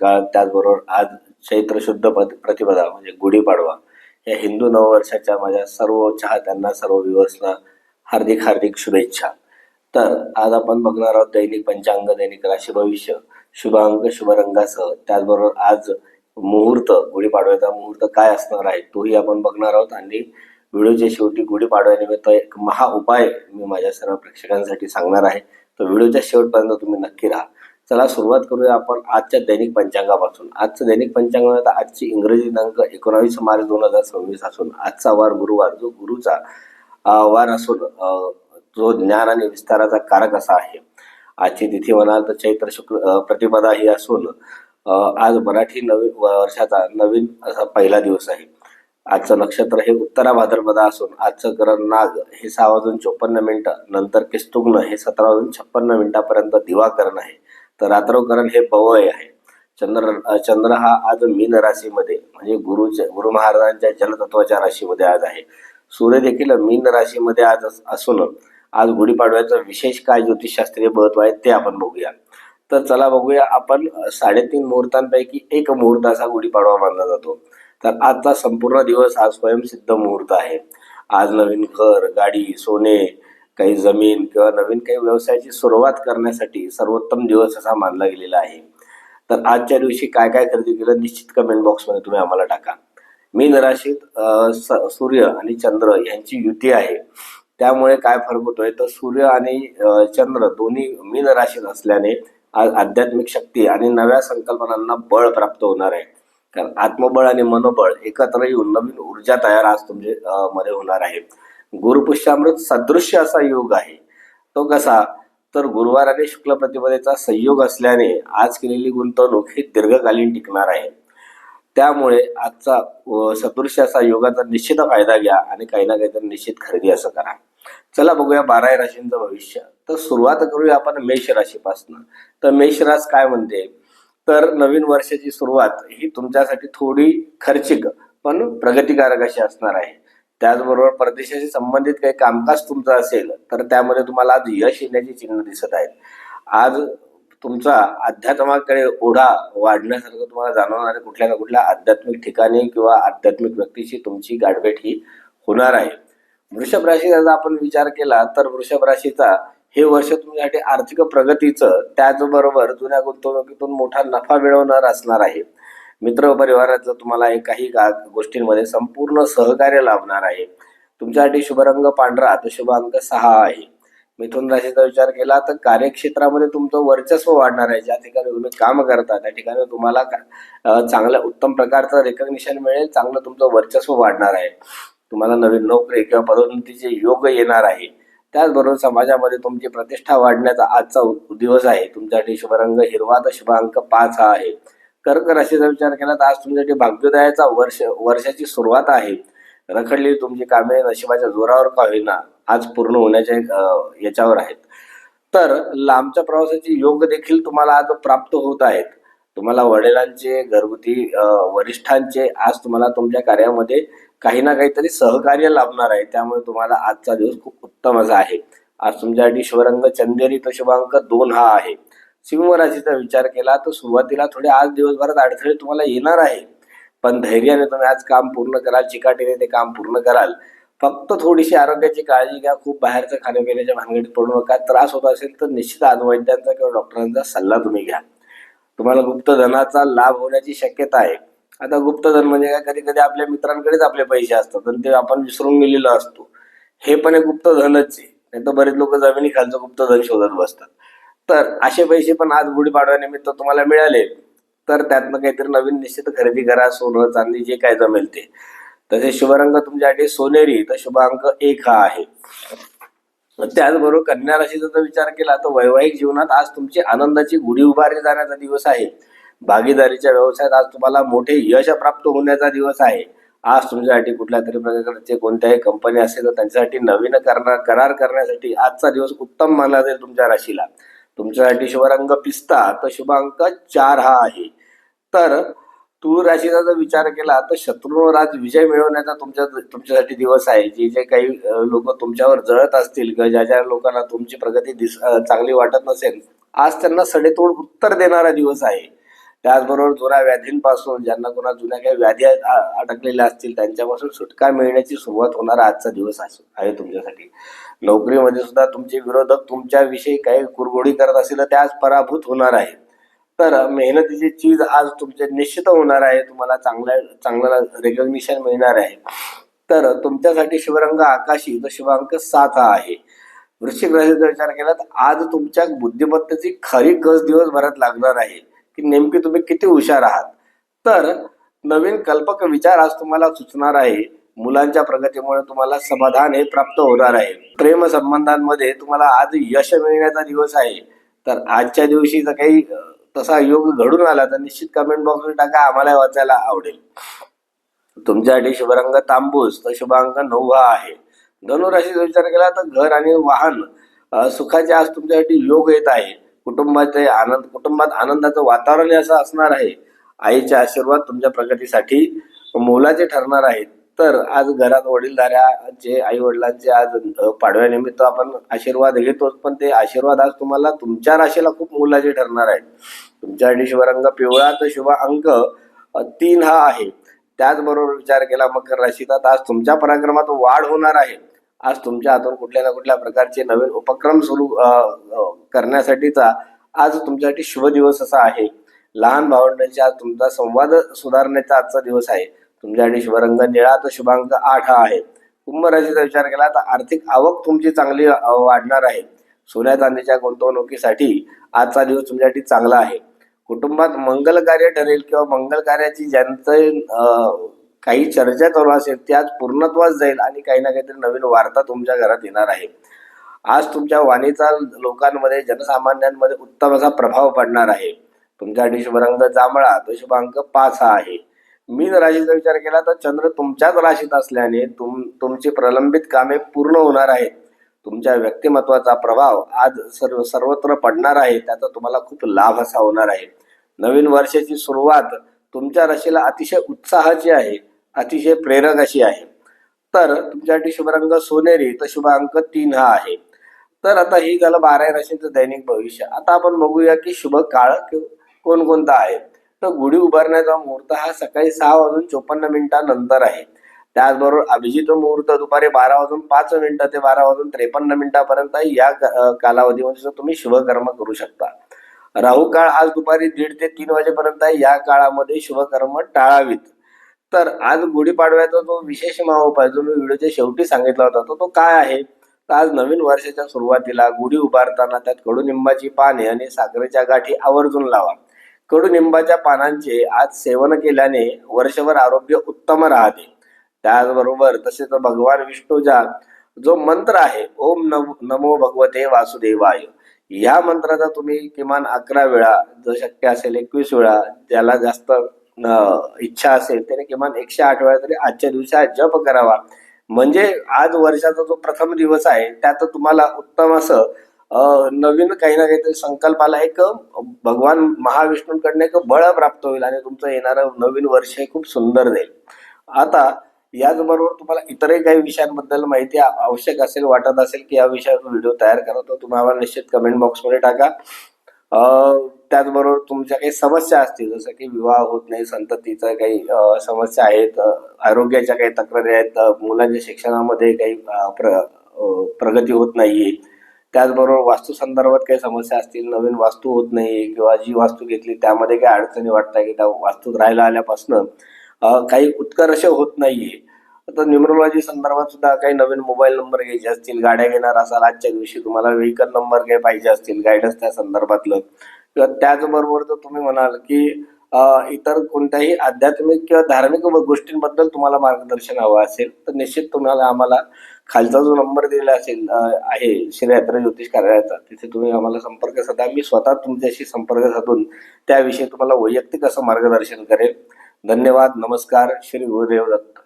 त्याचबरोबर आज चैत्र शुद्ध प्रतिपदा म्हणजे गुढीपाडवा या हिंदू नववर्षाच्या माझ्या सर्व चाहत्यांना, सर्व व्ह्युअर्सना हार्दिक हार्दिक शुभेच्छा. तर आज आपण बघणार आहोत दैनिक पंचांग, दैनिक राशी भविष्य, शुभ अंक शुभ रंगासह. त्याचबरोबर आज मुहूर्त, गुढीपाडव्याचा मुहूर्त काय असणार आहे तोही आपण बघणार आहोत. आणि व्हिडिओच्या शेवटी गुढीपाडव्यानिमित्त एक महा उपाय मी माझ्या सर्व प्रेक्षकांसाठी सांगणार आहे. तर व्हिडिओच्या शेवटपर्यंत तुम्ही नक्की राहा. चला सुरुवात करूया आपण आजच्या दैनिक पंचांगापासून. आजचं दैनिक पंचांग आजची इंग्रजी दिनांक 19 मार्च 2026 असून आजचा वार गुरुवार, जो गुरुचा वार असून जो ज्ञान आणि विस्ताराचा कारक असा आहे. आजची तिथी म्हणाल तर चैत्र शुक्ल प्रतिपदा ही असून आज मराठी नवीन वर्षाचा नवीन असा पहिला दिवस आहे. आजचं नक्षत्र हे उत्तरा भाद्रपदा असून आजचं करण नाग हे 6:54 नंतर किस्तुग्न हे 17:56 दिवाकरण आहे. तर रात्रकरण हे पवय आहे. चंद्र हा आज मीन राशीमध्ये म्हणजे गुरु महाराजांच्या जलतत्वाच्या राशीमध्ये आज आहे. सूर्य देखील मीन राशीमध्ये आज असून आज गुढीपाडव्याचं विशेष काय ज्योतिषशास्त्रीय महत्व आहे ते आपण बघूया. तर चला बघूया. आपण 3.5 मुहूर्तांपैकी एक मुहूर्त असा गुढीपाडवा मानला जातो. तर आजचा संपूर्ण दिवस हा स्वयंसिद्ध मुहूर्त आहे. आज नवीन घर, गाडी, सोने, काही जमीन किंवा नवीन काही व्यवसायाची सुरुवात करण्यासाठी सर्वोत्तम दिवस असा मानला गेलेला आहे. तर आजच्या दिवशी काय काय खरेदी केलं निश्चित कमेंट बॉक्समध्ये तुम्ही आम्हाला टाका. मीन राशीत सूर्य आणि चंद्र यांची युती आहे. त्यामुळे काय फरक होतोय तर सूर्य आणि चंद्र दोन्ही मीन राशीत असल्याने आज आध्यात्मिक शक्ती आणि नव्या संकल्पनांना बळ प्राप्त होणार आहे. कारण आत्मबळ आणि मनोबळ एकत्र येऊन नवीन ऊर्जा तयार आज तुमचे मध्ये होणार आहे. गुरुपुष्यामृत सदृश्य असा योग आहे. तो कसा तर गुरुवार आणि शुक्ल प्रतिपदेचा संयोग असल्याने आज केलेली गुंतवणूक ही दीर्घकालीन टिकणार आहे. त्यामुळे आजचा सदृश्य असा योगाचा निश्चित फायदा घ्या आणि काही ना काहीतरी निश्चित खरेदी असं करा. चला बघूया 12 राशींचं भविष्य. तर सुरुवात करूया आपण मेष राशीपासून. तर मेष रास काय म्हणते तर नवीन वर्षाची सुरुवात ही तुमच्यासाठी थोडी खर्चिक पण प्रगतिकारक अशी असणार आहे. त्याचबरोबर परदेशाशी संबंधित काही कामकाज तुमचं असेल तर त्यामध्ये तुम्हाला आज यश येण्याची चिन्ह दिसत आहेत. आज तुमचा अध्यात्माकडे ओढा वाढण्यासारखं तुम्हाला जाणवणार आहे. कुठल्या ना कुठल्या आध्यात्मिक ठिकाणी किंवा आध्यात्मिक व्यक्तीशी तुमची गाठभेट ही होणार आहे. वृषभ राशीचा आपण विचार केला तर वृषभ राशीचा हे वर्ष तुमच्यासाठी आर्थिक प्रगतीचं त्याचबरोबर जुन्या गुंतवणुकीतून मोठा नफा मिळवणार असणार आहे. मित्र परिवाराचं तुम्हाला काही गोष्टींमध्ये संपूर्ण सहकार्य लाभणार आहे. तुमच्यासाठी शुभ रंग पांढरा तर शुभ अंक 6 आहे. मिथुन राशीचा विचार केला तर कार्यक्षेत्रामध्ये तुमचं वर्चस्व वाढणार आहे. ज्या ठिकाणी तुम्ही काम करता त्या ठिकाणी तुम्हाला चांगल्या उत्तम प्रकारचं रेकग्निशन मिळेल. चांगलं तुमचं वर्चस्व वाढणार आहे. तुम्हाला नवीन नोकरी किंवा पदोन्नतीचे योग येणार आहे. त्याचबरोबर समाजामध्ये तुमची प्रतिष्ठा वाढण्याचा आजचा दिवस आहे. तुमच्यासाठी शुभ रंग हिरवा तर शुभ अंक 5 हा आहे. कर्क राशीचा विचार केला तर आज तुमच्यासाठी भाग्योदयाचा वर्षाची सुरुवात आहे. रखडलेली तुमची कामे नशिबाच्या जोरावर का होईना आज पूर्ण होण्याच्या याच्यावर आहेत. तर लांबच्या प्रवासाची योग देखील तुम्हाला आज प्राप्त होत आहेत. तुम्हाला वडिलांचे, घरगुती वरिष्ठांचे आज तुम्हाला तुमच्या कार्यामध्ये काही ना काहीतरी सहकार्य लाभणार आहे. त्यामुळे तुम्हाला आजचा दिवस खूप उत्तम असा आहे. आज तुमच्यासाठी शुभरंग चंदेरी तर शुभ अंक 2 हा आहे. सिंह राशीचा विचार केला तर सुरुवातीला थोडे आज दिवसभरात अडथळे तुम्हाला येणार आहे. पण धैर्याने तुम्ही आज काम पूर्ण कराल, चिकाटीने ते काम पूर्ण कराल. फक्त थोडीशी आरोग्याची काळजी घ्या. खूप बाहेरचं खाण्यापिण्याच्या भानगडीत पडू नका. त्रास होत असेल तर निश्चित आज वैद्यांचा किंवा डॉक्टरांचा सल्ला तुम्ही घ्या. तुम्हाला गुप्तधनाचा लाभ होण्याची शक्यता आहे. आता गुप्तधन म्हणजे काय, कधी कधी आपल्या मित्रांकडेच आपले पैसे असतात आणि ते आपण विसरून गेलेलो असतो. हे पण एक गुप्तधनच आहे. नाही तर बरेच लोक जमिनी खालचं गुप्तधन शोधत बसतात. तर असे पैसे पण आज गुढीपाडव्यानिमित्त तुम्हाला मिळाले तर त्यातनं काहीतरी नवीन निश्चित खरेदी करा. सोनं चांदी जे काय जमेल ते. तसे शुभरंग तुमच्यासाठी सोनेरी तर शुभ अंक 1 हा आहे. त्याचबरोबर कन्या राशीचा जर विचार केला तर वैवाहिक जीवनात आज तुमची आनंदाची गुढी उभारली जाण्याचा दिवस आहे. भागीदारीच्या व्यवसायात आज तुम्हाला मोठे यश प्राप्त होण्याचा दिवस आहे. आज तुमच्यासाठी कुठल्या तरी प्रकारचे कोणत्याही कंपनी असेल तर त्यांच्यासाठी नवीन करार करण्यासाठी आजचा दिवस उत्तम मानला जाईल तुमच्या राशीला. तुमच्यासाठी शुभ रंग पिस्ता तर शुभ अंक 4 हा आहे. तर तूळ राशीचा जर विचार केला तर शत्रूंवर आज विजय मिळवण्याचा तुमच्यासाठी दिवस आहे. जे जे काही लोक तुमच्यावर जळत असतील किंवा ज्या ज्या लोकांना तुमची प्रगती चांगली वाटत नसेल आज त्यांना सडेतोड उत्तर देणारा दिवस आहे. त्याचबरोबर जुन्या व्याधींपासून, ज्यांना कोणा जुन्या काही व्याधी अटकलेल्या असतील त्यांच्यापासून सुटका मिळण्याची सुरुवात होणारा आजचा दिवस आहे तुमच्यासाठी. नोकरीमध्ये सुद्धा तुमचे विरोधक तुमच्याविषयी काही कुरघोडी करत असतील तर ते आज पराभूत होणार आहे. तर मेहनतीची चीज आज तुमचे निश्चित होणार आहे. तुम्हाला चांगलं रेकग्निशन मिळणार आहे. तर तुमच्यासाठी शुभरंग आकाशी, तर शुभ अंक 7 हा आहे. वृश्चिक राशीचा विचार केला तर आज तुमच्या बुद्धिमत्तेची खरी कस दिवसभरात लागणार आहे की नेमकी तुम्ही किती हुशार आहात. तर नवीन कल्पक विचार आज तुम्हाला सुचणार आहे. मुलांच्या प्रगतीमुळे तुम्हाला समाधान हे प्राप्त होणार आहे. प्रेम संबंधांमध्ये तुम्हाला आज यश मिळण्याचा दिवस आहे. तर आजच्या दिवशी जर काही तसा योग घडून आला तर निश्चित कमेंट बॉक्समध्ये टाका, आम्हाला वाचायला आवडेल. तुमच्यासाठी शुभरंग तांबूस, तर शुभ अंक 9 हा आहे. धनुराशीचा विचार केला तर घर आणि वाहन सुखाचे आज तुमच्यासाठी योग येत आहे. कुटुंबात आनंदाचं वातावरण असं असणार आहे. आईचे आशीर्वाद तुमच्या प्रगतीसाठी मोलाचे ठरणार आहेत. तर आज घरात वडीलधाऱ्याचे, आई वडिलांचे आज पाडव्यानिमित्त आपण आशीर्वाद घेतोच, पण ते आशीर्वाद आज तुम्हाला तुमच्या राशीला खूप मोलाचे ठरणार आहेत. तुमच्यासाठी शुभरंग पिवळा, तर शुभ अंक 3 हा आहे. त्याचबरोबर विचार केला मकर राशीचा तर आज तुमच्या पराक्रमात वाढ होणार आहे. आज तुमच्या हातून कुठल्या ना कुठल्या प्रकारचे नवीन उपक्रम सुरू करण्यासाठीचा आज तुमच्यासाठी शुभ दिवस असा आहे. लहान भावंडांशी आज तुमचा संवाद सुधारण्याचा आजचा दिवस आहे. तुमच्यासाठी शुभरंग निळा, तर शुभांक 8 हा आहे. कुंभ राशीचा विचार केला तर आर्थिक आवक तुमची चांगली वाढणार आहे. सोन्या चांदीच्या गुंतवणुकीसाठी आजचा दिवस तुमच्यासाठी चांगला आहे. कुटुंबात मंगल कार्य ठरेल किंवा मंगल कार्याची ज्यांचं काही चर्चा चालू असेल ती आज पूर्णत्वास जाईल आणि काही ना काहीतरी नवीन वार्ता तुमच्या घरात येणार आहे. आज तुमच्या वाणीचा लोकांमध्ये, जनसामान्यांमध्ये उत्तम असा प्रभाव पडणार आहे. तुमच्यासाठी शुभरंग जांभळा, तो शुभ अंक 5 हा आहे. मीन राशीचा विचार केला तर चंद्र तुमच्याच राशीत असल्याने तुमची प्रलंबित कामे पूर्ण होणार आहेत. तुमच्या व्यक्तिमत्वाचा प्रभाव आज सर्वत्र पडणार आहे. त्याचा तुम्हाला खूप लाभ असा होणार आहे. नवीन वर्षाची सुरुवात तुमच्या राशीला अतिशय उत्साहाची आहे, अतिशय प्रेरक अशी आहे. तर तुमच्यासाठी शुभरंग सोनेरी, तर शुभ अंक 3 हा आहे. तर आता ही झालं 12 राशींचं दैनिक भविष्य. आता आपण बघूया की शुभ काळ कोणकोणता आहे. तर गुढी उभारण्याचा मुहूर्त हा सकाळी 6:54 नंतर आहे. त्याचबरोबर अभिजित मुहूर्त दुपारी 12:05 ते 12:53 या कालावधीमध्ये तुम्ही शुभकर्म करू शकता. राहू काळ आज दुपारी 1:30 ते 3 वाजेपर्यंत आहे. या काळामध्ये शुभकर्म टाळावीत. तर आज गुढीपाडव्याचा जो विशेष उपाय जो मी व्हिडिओच्या शेवटी सांगितला होता तो काय आहे. तर आज नवीन वर्षाच्या सुरुवातीला गुढी उभारताना त्यात कडुनिंबाची पाने आणि साखरेच्या गाठी आवर्जून लावा. कडुनिंबाच्या पानांचे आज सेवन केल्याने वर्षभर आरोग्य उत्तम राहते. त्याचबरोबर तसेच भगवान विष्णूचा जो मंत्र आहे ओम नमो भगवते वासुदेवाय, या मंत्राचा तुम्ही किमान 11 वेळा, जर शक्य असेल 21 वेळा, ज्याला जास्त इच्छा असेल त्याने किमान 108 वेळा तरी आजच्या दिवशी जप करावा. म्हणजे आज वर्षाचा जो प्रथम दिवस आहे त्यात तुम्हाला उत्तम असं नवीन काही ना काहीतरी संकल्पाला एक भगवान महाविष्णूंकडनं एक बळ प्राप्त होईल आणि तुमचं येणारं नवीन वर्ष हे खूप सुंदर जाईल. आता याचबरोबर तुम्हाला इतरही काही विषयांबद्दल माहिती आवश्यक असेल, वाटत असेल की या विषयावर व्हिडिओ तयार करा, तर तुम्ही आम्हाला निश्चित कमेंट बॉक्समध्ये टाका. त्याचबरोबर तुमच्या काही समस्या असतील, जसं की विवाह होत नाही, संततीचं काही समस्या आहेत, आरोग्याच्या काही तक्रारी आहेत, मुलांच्या शिक्षणामध्ये काही प्रगती होत नाहीये, त्याचबरोबर वास्तू संदर्भात काही समस्या असतील, नवीन वास्तू होत नाही किंवा जी वास्तू घेतली त्यामध्ये काही अडचणी वाटतात की त्या वास्तूत राहायला आल्यापासून काही उत्कर्ष होत नाहीये, तर न्यूमरोलॉजी संदर्भात सुद्धा काही नवीन मोबाईल नंबर घ्यायचे असतील, गाड्या घेणार असाल आजच्या दिवशी, तुम्हाला व्हेकल नंबर काही पाहिजे असतील, गायडन्स त्या संदर्भातलं, किंवा त्याचबरोबर जर तुम्ही म्हणाल की इतर कोणत्याही आध्यात्मिक किंवा धार्मिक गोष्टींबद्दल तुम्हाला मार्गदर्शन हवं असेल तर निश्चित तुम्हाला आम्हाला खालचा जो नंबर दिलेला असेल आहे श्री यात्रा ज्योतिष कार्यालयाचा, तिथे तुम्ही आम्हाला संपर्क साधा. मी स्वतः तुमच्याशी संपर्क साधून त्याविषयी तुम्हाला वैयक्तिक असं मार्गदर्शन करेल. धन्यवाद. नमस्कार. श्री गुरुदेव दत्त.